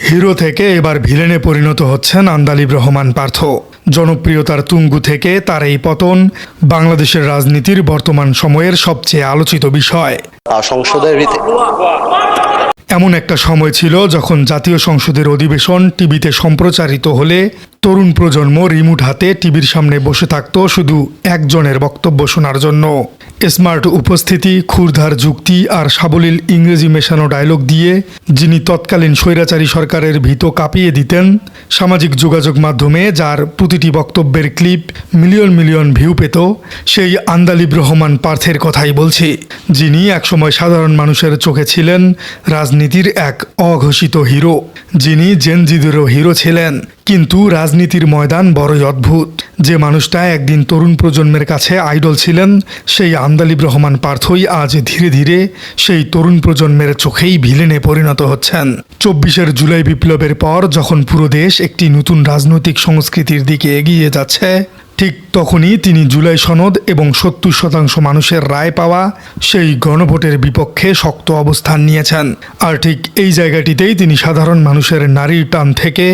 Hero থেকে এবার ভিলেনে পরিণত হচ্ছেন আন্দালিব রহমান পার্থ। জনপ্রিয়তার তুঙ্গু থেকে তার এই পতন বাংলাদেশের রাজনীতির বর্তমান সময়ের সবচেয়ে আলোচিত বিষয়। সংসদের রীতি এমন একটা সময় ছিল যখন জাতীয় সংসদের অধিবেশন টিভিতে সম্প্রচারিত হলে তরুণ প্রজন্ম রিমোট হাতে টিভির সামনে বসে থাকত শুধু একজনের বক্তব্য শোনার জন্য। স্মার্ট উপস্থিতি, ক্ষুরধার যুক্তি আর সাবলীল ইংরেজি মেশানো ডায়লগ দিয়ে যিনি তৎকালীন স্বৈরাচারী সরকারের ভিত কাঁপিয়ে দিতেন, সামাজিক যোগাযোগ মাধ্যমে যার প্রতিটি বক্তব্যের ক্লিপ মিলিয়ন মিলিয়ন ভিউ পেত, সেই আন্দালিব রহমান পার্থের কথাই বলছি, যিনি একসময় সাধারণ মানুষের চোখে ছিলেন রাজনীতির এক অঘোষিত হিরো, যিনি জেনজিদেরও হিরো ছিলেন। কিন্তু রাজনীতির ময়দান বড়ই অদ্ভুত। যে মানুষটা একদিন তরুণ প্রজন্মের কাছে আইডল ছিলেন, সেই আন্দালিব রহমান পার্থই আজ ধীরে ধীরে সেই তরুণ প্রজন্মের চোখেই ভিলেনে পরিণত হচ্ছেন। ২৪ জুলাই বিপ্লবের পর যখন পুরো দেশ একটি নতুন রাজনৈতিক সংস্কৃতির দিকে এগিয়ে যাচ্ছে, ঠিক তখনই তিনি জুলাই সনদ এবং ৭০% মানুষের রায় পাওয়া সেই গণভোটের বিপক্ষে শক্ত অবস্থান নিয়েছেন। আর ঠিক এই জায়গাটিতেই তিনি সাধারণ মানুষের নারীর টান থেকে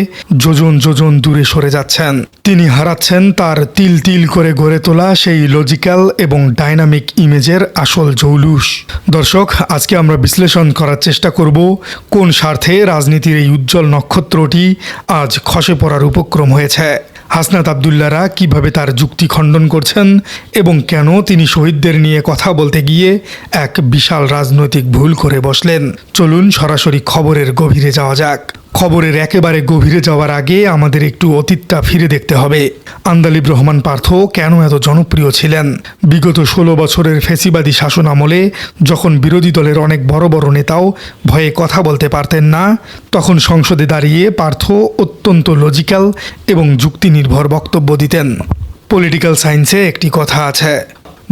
যোজন যোজন দূরে সরে যাচ্ছেন। তিনি হারাচ্ছেন তার তিল তিল করে গড়ে তোলা সেই লজিক্যাল এবং ডাইনামিক ইমেজের আসল জৌলুস। দর্শক, আজকে আমরা বিশ্লেষণ করার চেষ্টা করব কোন স্বার্থে রাজনীতির এই উজ্জ্বল নক্ষত্রটি আজ খসে পড়ার উপক্রম হয়েছে। হাসনাত আবদুল্লাহরা কিভাবে তার যুক্তি খণ্ডন করছেন এবং কেন তিনি শহীদদের নিয়ে কথা বলতে গিয়ে এক বিশাল রাজনৈতিক ভুল করে বসলেন। চলুন সরাসরি খবরের গভীরে যাওয়া যাক। খবরের একেবারে গভীরে যাওয়ার আগে আমাদের একটু অতীতটা ফিরে দেখতে হবে। আন্দালিব রহমান পার্থ কেন এত জনপ্রিয় ছিলেন? বিগত ১৬ বছরের ফ্যাসিবাদী শাসন আমলে যখন বিরোধী দলের অনেক বড় বড় নেতাও ভয়ে কথা বলতে পারতেন না, তখন সংসদে দাঁড়িয়ে পার্থ অত্যন্ত লজিক্যাল এবং যুক্তিনির্ভর বক্তব্য দিতেন। পলিটিক্যাল সায়েন্সে একটি কথা আছে,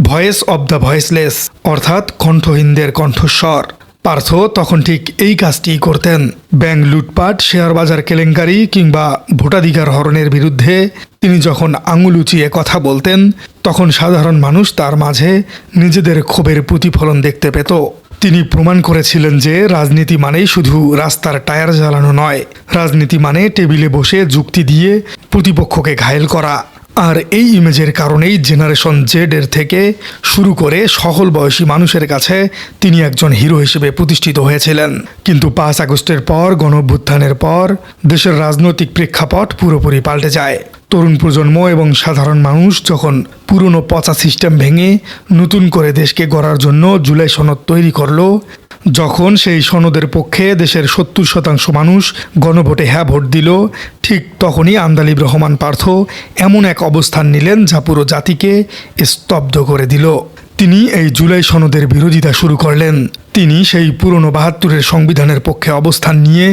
ভয়েস অব দ্য ভয়েসলেস, অর্থাৎ কণ্ঠহীনদের কণ্ঠস্বর। পার্থ তখন ঠিক এই কাজটিই করতেন। ব্যাংক লুটপাট, শেয়ার বাজার কেলেঙ্কারি কিংবা ভোটাধিকার হরণের বিরুদ্ধে তিনি যখন আঙুল উঁচিয়ে কথা বলতেন, তখন সাধারণ মানুষ তার মাঝে নিজেদের ক্ষোভের প্রতিফলন দেখতে পেত। তিনি প্রমাণ করেছিলেন যে রাজনীতি মানেই শুধু রাস্তার টায়ার জ্বালানো নয়, রাজনীতি মানে টেবিলে বসে যুক্তি দিয়ে প্রতিপক্ষকে ঘায়েল করা। আর এই ইমেজের কারণেই জেনারেশন জেড এর থেকে শুরু করে সকল বয়সী মানুষের কাছে তিনি একজন হিরো হিসেবে প্রতিষ্ঠিত হয়েছিলেন। কিন্তু ৫ আগস্টের পর, গণঅভ্যুত্থানের পর দেশের রাজনৈতিক প্রেক্ষাপট পুরোপুরি পাল্টে যায়। তরুণ প্রজন্ম এবং সাধারণ মানুষ যখন পুরনো পচা সিস্টেম ভেঙে নতুন করে দেশকে গড়ার জন্য জুলাই সনদ তৈরি করলো, যখন সেই সনদের পক্ষে দেশের ৭০% মানুষ গণভোটে হ্যাঁ ভোট দিল, ঠিক তখনই আন্দালিব রহমান পার্থ এমন এক অবস্থান নিলেন যা পুরো জাতিকে স্তব্ধ করে দিল। তিনি এই জুলাই সনদের বিরোধিতা শুরু করলেন। তিনি সেই পুরনো ৭২-এর সংবিধানের পক্ষে অবস্থান নিয়ে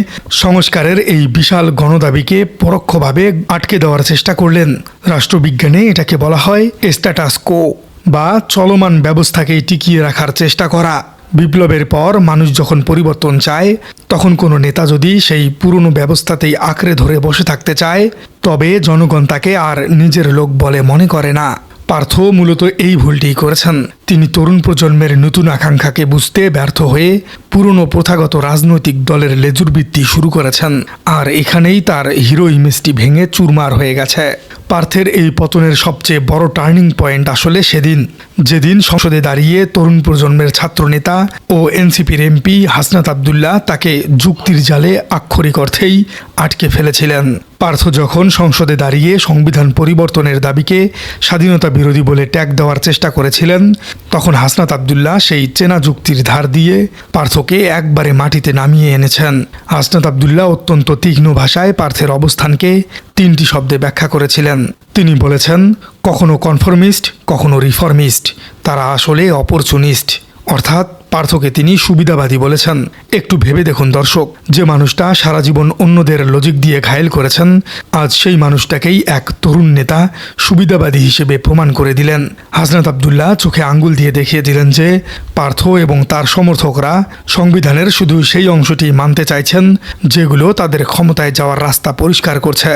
সংস্কারের এই বিশাল গণদাবিকে পরোক্ষভাবে আটকে দেওয়ার চেষ্টা করলেন। রাষ্ট্রবিজ্ঞানে এটাকে বলা হয় স্ট্যাটাস কো, বা চলমান ব্যবস্থাকেই টিকিয়ে রাখার চেষ্টা করা। বিপ্লবের পর মানুষ যখন পরিবর্তন চায়, তখন কোনো নেতা যদি সেই পুরনো ব্যবস্থাতেই আঁকড়ে ধরে বসে থাকতে চায়, তবে জনগণ তাকে আর নিজের লোক বলে মনে করে না। পার্থ মূলত এই ভুলটি করেছেন। তিনি তরুণ প্রজন্মের নতুন আকাঙ্ক্ষাকে বুঝতে ব্যর্থ হয়ে পুরনো প্রথাগত রাজনৈতিক দলের লেজুরবৃত্তি শুরু করেছেন। আর এখানেই তার হিরো ইমেজটি ভেঙে চুরমার হয়ে গেছে। পার্থের এই পতনের সবচেয়ে বড় টার্নিং পয়েন্ট আসলে সেদিন, যেদিন সংসদে দাঁড়িয়ে তরুণ প্রজন্মের ছাত্রনেতা ও এনসিপির এমপি হাসনাত আবদুল্লাহ তাকে যুক্তির জালে আক্ষরিক অর্থেই আটকে ফেলেছিলেন। পার্থ যখন সংসদে দাঁড়িয়ে সংবিধান পরিবর্তনের দাবিকে স্বাধীনতা বিরোধী বলে ট্যাগ দেওয়ার চেষ্টা করেছিলেন, তখন হাসনাত আবদুল্লাহ সেই চেনা যুক্তির ধার দিয়ে পার্থকে একবারে মাটিতে নামিয়ে এনেছেন। হাসনাত আবদুল্লাহ অত্যন্ত তীক্ষ্ণ ভাষায় পার্থের অবস্থানকে ৩টি শব্দে ব্যাখ্যা করেছিলেন। তিনি বলেছেন, কখনো কনফর্মিস্ট, কখনো রিফর্মিস্ট, তারা আসলে অপরচুনিস্ট। অর্থাৎ পার্থকে তিনি সুবিধাবাদী বলেছেন। একটু ভেবে দেখুন দর্শক, যে মানুষটা সারা জীবন অন্যদের লজিক দিয়ে ঘায়েল করেছেন, আজ সেই মানুষটাকেই এক তরুণ নেতা সুবিধাবাদী হিসেবে প্রমাণ করে দিলেন। হাসনাত আবদুল্লাহ চোখে আঙ্গুল দিয়ে দেখিয়ে দিলেন যে পার্থ এবং তার সমর্থকরা সংবিধানের শুধু সেই অংশটি মানতে চাইছেন যেগুলো তাদের ক্ষমতায় যাওয়ার রাস্তা পরিষ্কার করছে,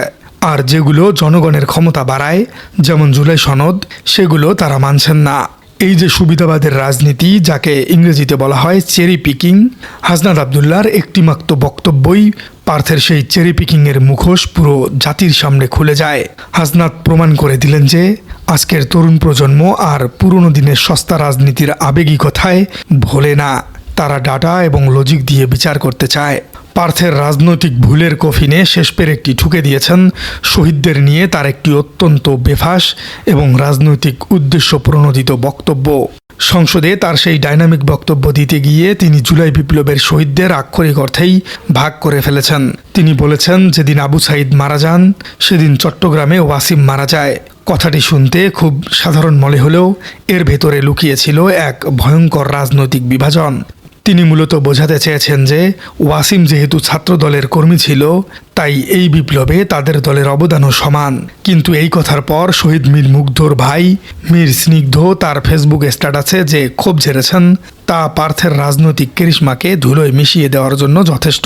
আর যেগুলো জনগণের ক্ষমতা বাড়ায়, যেমন জুলাই সনদ, সেগুলো তারা মানছেন না। এই যে সুবিধাবাদের রাজনীতি, যাকে ইংরেজিতে বলা হয় চেরি পিকিং, হাসনাত আবদুল্লাহর একটিমাত্র বক্তব্যই পার্থের সেই চেরি পিকিংয়ের মুখোশ পুরো জাতির সামনে খুলে যায়। হাসনাত প্রমাণ করে দিলেন যে আজকের তরুণ প্রজন্ম আর পুরনো দিনের সস্তা রাজনীতির আবেগিকতায় ভোলে না, তারা ডাটা এবং লজিক দিয়ে বিচার করতে চায়। পার্থের রাজনৈতিক ভুলের কফিনে শেষ পেরেকটি ঠুকে দিয়েছেন শহীদদের নিয়ে তার একটি অত্যন্ত বেফাঁস এবং রাজনৈতিক উদ্দেশ্য প্রণোদিত বক্তব্য। সংসদে তার সেই ডাইনামিক বক্তব্য দিতে গিয়ে তিনি জুলাই বিপ্লবের শহীদদের আক্ষরিক অর্থেই ভাগ করে ফেলেছেন। তিনি বলেছেন, যেদিন আবু সাইদ মারা যান সেদিন চট্টগ্রামে ওয়াসিম মারা যায়। কথাটি শুনতে খুব সাধারণ মনে হলেও এর ভেতরে লুকিয়েছিল এক ভয়ঙ্কর রাজনৈতিক বিভাজন। তিনি মূলত বোঝাতে চেয়েছেন যে ওয়াসিম যেহেতু ছাত্র দলের কর্মী ছিল, তাই এই বিপ্লবে তাদের দলের অবদানও সমান। কিন্তু এই কথার পর শহীদ মীর মুগ্ধর ভাই মীর স্নিগ্ধ তার ফেসবুক স্ট্যাটাসে যে ক্ষোভ ঝেড়েছেন, তা পার্থের রাজনৈতিক কেরিশমাকে ধুলোয় মিশিয়ে দেওয়ার জন্য যথেষ্ট।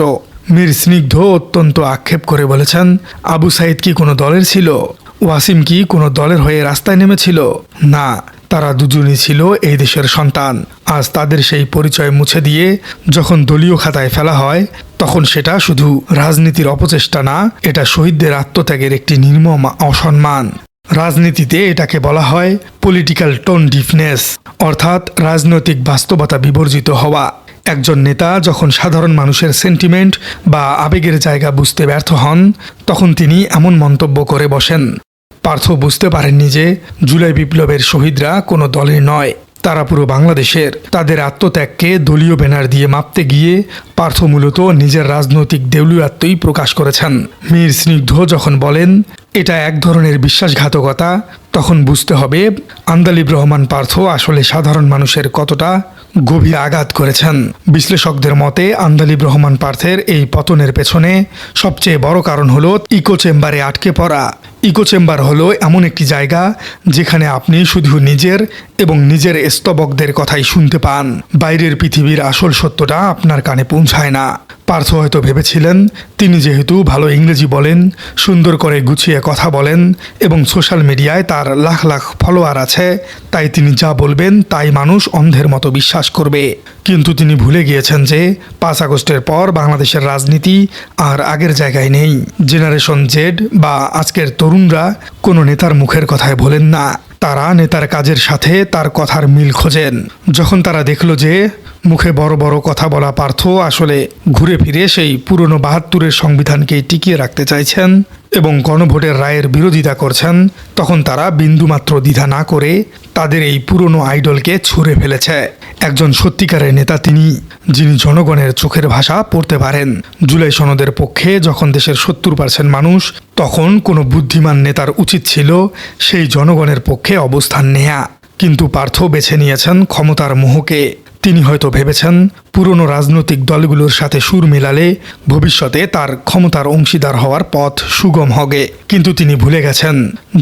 মীর স্নিগ্ধ অত্যন্ত আক্ষেপ করে বলেছেন, আবু সাইদ কি কোনো দলের ছিল? ওয়াসিম কি কোনো দলের হয়ে রাস্তায় নেমেছিল? না, তারা দুজনই ছিল এই দেশের সন্তান। আজ তাদের সেই পরিচয় মুছে দিয়ে যখন দলীয় খাতায় ফেলা হয়, তখন সেটা শুধু রাজনীতির অপচেষ্টা না, এটা শহীদদের আত্মত্যাগের একটি নির্মম অসম্মান। রাজনীতিতে এটাকে বলা হয় পলিটিক্যাল টোন ডিফনেস, অর্থাৎ রাজনৈতিক বাস্তবতা বিবর্জিত হওয়া। একজন নেতা যখন সাধারণ মানুষের সেন্টিমেন্ট বা আবেগের জায়গা বুঝতে ব্যর্থ হন, তখন তিনি এমন মন্তব্য করে বসেন। পার্থ বুঝতে পারেননি যে জুলাই বিপ্লবের শহীদরা কোনো দলের নয়, তারা পুরো বাংলাদেশের। তাদের আত্মত্যাগকে দলীয় ব্যানার দিয়ে মাপতে গিয়ে পার্থ মূলত নিজের রাজনৈতিক দেউলিয়াত্বই প্রকাশ করেছেন। মীর স্নিগ্ধ যখন বলেন এটা এক ধরনের বিশ্বাসঘাতকতা, তখন বুঝতে হবে আন্দালিব রহমান পার্থ আসলে সাধারণ মানুষের কতটা গভীর আঘাত করেছেন। বিশ্লেষকদের মতে আন্দালিব রহমান পার্থের এই পতনের পেছনে সবচেয়ে বড় কারণ হলো ইকো চেম্বারে আটকে পড়া। ইকো চেম্বার হলো এমন একটি জায়গা যেখানে আপনি শুধু নিজের এবং নিজের স্তবকদের কথাই শুনতে পান, বাইরের পৃথিবীর আসল সত্যটা আপনার কানে পৌঁছায় না। পার্থ হয়তো ভেবেছিলেন তিনি যেহেতু ভালো ইংরেজি বলেন, সুন্দর করে গুছিয়ে কথা বলেন এবং সোশ্যাল মিডিয়ায় তার লাখ লাখ ফলোয়ার আছে, তাই তিনি যা বলবেন তাই মানুষ অন্ধের মতো বিশ্বাস করবে। কিন্তু তিনি ভুলে গিয়েছেন যে 5 আগস্টের পর বাংলাদেশের রাজনীতি আর আগের জায়গায় নেই। জেনারেশন জেড বা আজকের তরুণরা কোনো নেতার মুখের কথায় ভোলেন না, তারা নেতার কাজের সাথে তার কথার মিল খোঁজেন। যখন তারা দেখল যে মুখে বড় বড় কথা বলা পার্থ আসলে ঘুরে ফিরে সেই পুরনো 72-এর সংবিধানকে টিকিয়ে রাখতে চাইছেন এবং গণভোটের রায়ের বিরোধিতা করছেন, তখন তারা বিন্দুমাত্র দ্বিধা না করে তাদের এই পুরনো আইডলকে ছুঁড়ে ফেলেছে। একজন সত্যিকারের নেতা তিনি, যিনি জনগণের চোখের ভাষা পড়তে পারেন। জুলাই সনদের পক্ষে যখন দেশের 70% মানুষ, তখন কোনো বুদ্ধিমান নেতার উচিত ছিল সেই জনগণের পক্ষে অবস্থান নেয়া। কিন্তু পার্থ বেছে নিয়েছেন ক্ষমতার মোহকে। তিনি হয়তো ভেবেছেন পুরনো রাজনৈতিক দলগুলোর সাথে সুর মেলালে ভবিষ্যতে তার ক্ষমতার অংশীদার হওয়ার পথ সুগম হবে। কিন্তু তিনি ভুলে গেছেন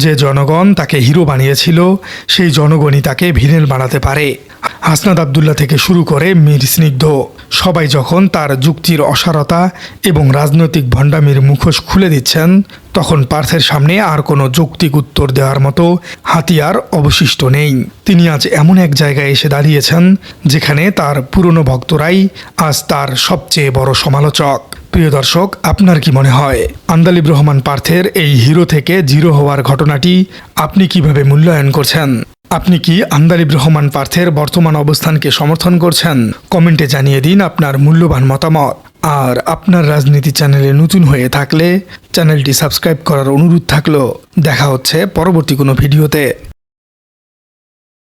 যে জনগণ তাকে হিরো বানিয়েছিল, সেই জনগণই তাকে ভিলেন বানাতে পারে। হাসনাত আবদুল্লাহ থেকে শুরু করে মীর স্নিগ্ধ, সবাই যখন তার যুক্তির অসারতা এবং রাজনৈতিক ভণ্ডামির মুখোশ খুলে দিচ্ছেন, তখন পার্থের সামনে আর কোনো যৌক্তিক উত্তর দেওয়ার মতো হাতিয়ার অবশিষ্ট নেই। তিনি আজ এমন এক জায়গায় এসে দাঁড়িয়েছেন যেখানে তার পুরনো ভক্তরাই আজ তার সবচেয়ে বড় সমালোচক। প্রিয় দর্শক, আপনার কি মনে হয় আন্দালিব রহমান পার্থের এই হিরো থেকে জিরো হওয়ার ঘটনাটি আপনি কিভাবে মূল্যায়ন করছেন? আপনি কি আন্দালিব রহমান পার্থের বর্তমান অবস্থানকে সমর্থন করছেন? কমেন্টে জানিয়ে দিন আপনার মূল্যবান মতামত। আর আপনার রাজনীতি চ্যানেলে নতুন হয়ে থাকলে চ্যানেলটি সাবস্ক্রাইব করার অনুরোধ থাকলো। দেখা হচ্ছে পরবর্তী কোনো ভিডিওতে।